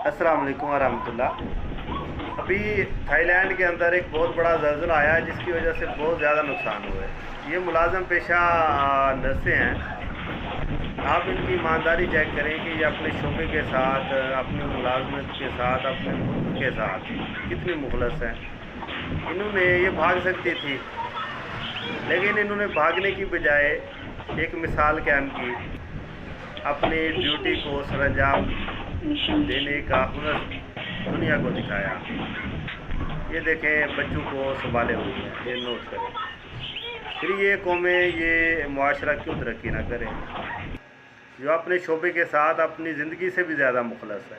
अस्सलाम वालेकुम वरहमतुल्लाह। अभी थाईलैंड के अंदर एक बहुत बड़ा ज़लज़ला आया है जिसकी वजह से बहुत ज़्यादा नुकसान हुआ है। ये मुलाज़म पेशा नर्सें हैं। आप इनकी ईमानदारी चेक करें कि ये अपने शोबे के साथ, अपनी मुलाजमत के साथ, अपने मुल्क के साथ कितनी मुखलस हैं। इन्होंने ये भाग सकती थी, लेकिन इन्होंने भागने की बजाय एक मिसाल कायम की, अपनी ड्यूटी को सरअंजाम देने का हुनर दुनिया को दिखाया। ये देखें, बच्चों को संभाले हुए हैं, ये नोट करें। फिर ये कौमें, ये मुआशरा क्यों तरक्की ना करें जो अपने शोबे के साथ अपनी ज़िंदगी से भी ज़्यादा मुखलस है।